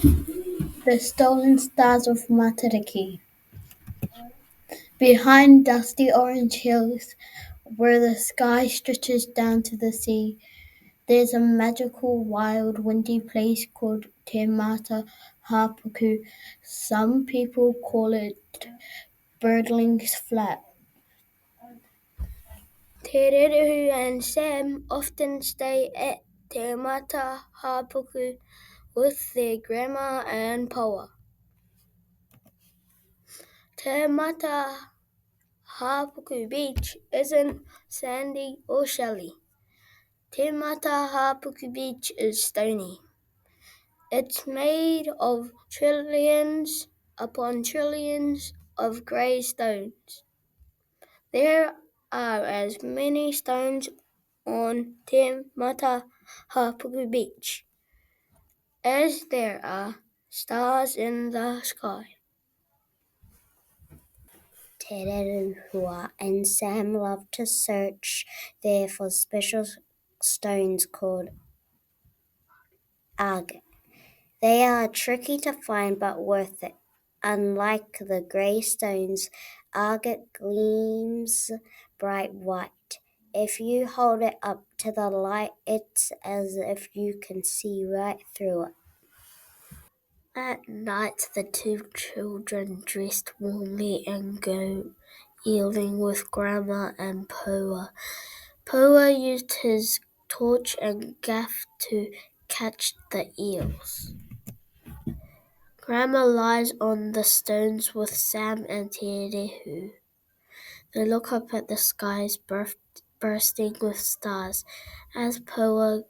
The Stolen Stars of Matariki. Behind dusty orange hills, where the sky stretches down to the sea, there's a magical, wild, windy place called Te Mata Hapuku. Some people call it Birdling's Flat. Tererehu and Sam often stay at Te Mata Hapuku with their grandma and Paua. Te Mata Hapuku Beach isn't sandy or shelly. Te Mata Hapuku Beach is stony. It's made of trillions upon trillions of grey stones. There are as many stones on Te Mata Hapuku Beach as there are stars in the sky. Tererua and Sam love to search there for special stones called agate. They are tricky to find but worth it. Unlike the grey stones, agate gleams bright white. If you hold it up to the light, it's as if you can see right through it. At night, the two children dressed warmly and go eeling with Grandma and Poa. Poa used his torch and gaff to catch the eels. Grandma lies on the stones with Sam and Terehu. They look up at the skies bursting with stars. As Poa's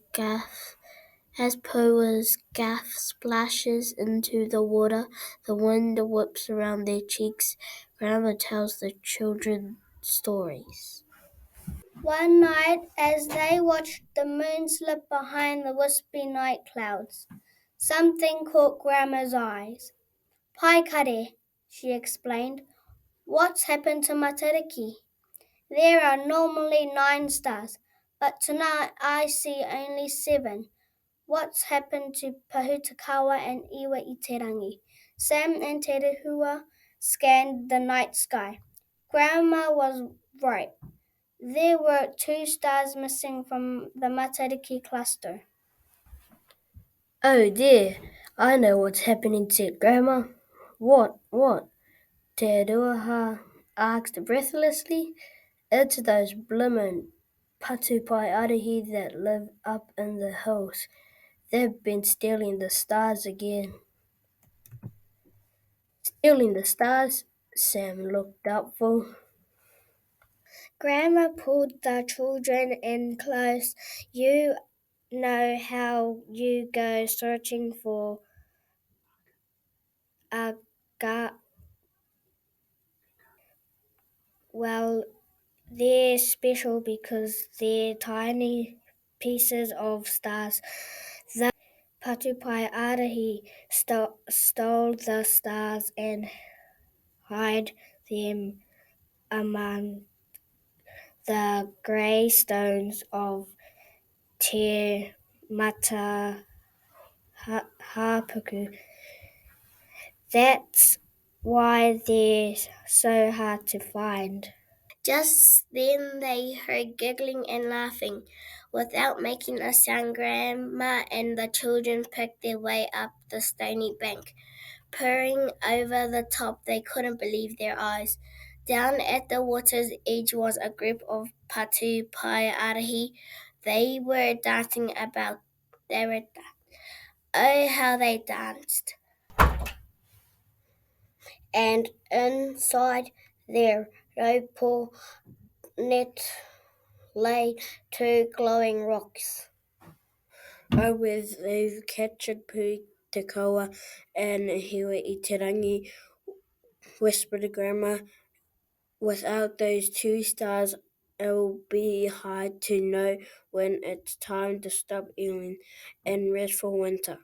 gaff splashes into the water, the wind whips around their cheeks. Grandma tells the children stories. One night, as they watched the moon slip behind the wispy night clouds, something caught Grandma's eyes. Paikare, she explained. What's happened to Matariki? There are normally 9 stars, but tonight I see only 7. What's happened to Pahutakawa and Iwa Iterangi? Sam and Terehua scanned the night sky. Grandma was right. There were 2 stars missing from the Matariki cluster. Oh dear, I know what's happening, said Grandma. What? Te Ruaha asked breathlessly. It's those bloomin' patupai arahi that live up in the hills. They've been stealing the stars again. Stealing the stars? Sam looked doubtful. Grandma pulled the children in close. You know how you go searching for a well, they're special because they're tiny pieces of stars. The Patupai Arahi stole the stars and hid them among the grey stones of Te Mata Hapuku. That's why they're so hard to find. Just then they heard giggling and laughing. Without making a sound, Grandma and the children picked their way up the stony bank. Purring over the top, they couldn't believe their eyes. Down at the water's edge was a group of Patu Pai Arahi. They were dancing about. Oh, how they danced. And inside their rope net lay 2 glowing rocks. I was they've captured Putakawa and Hiwa Iterangi, whispered Grandma. Without those 2 stars, it'll be hard to know when it's time to stop eating and rest for winter.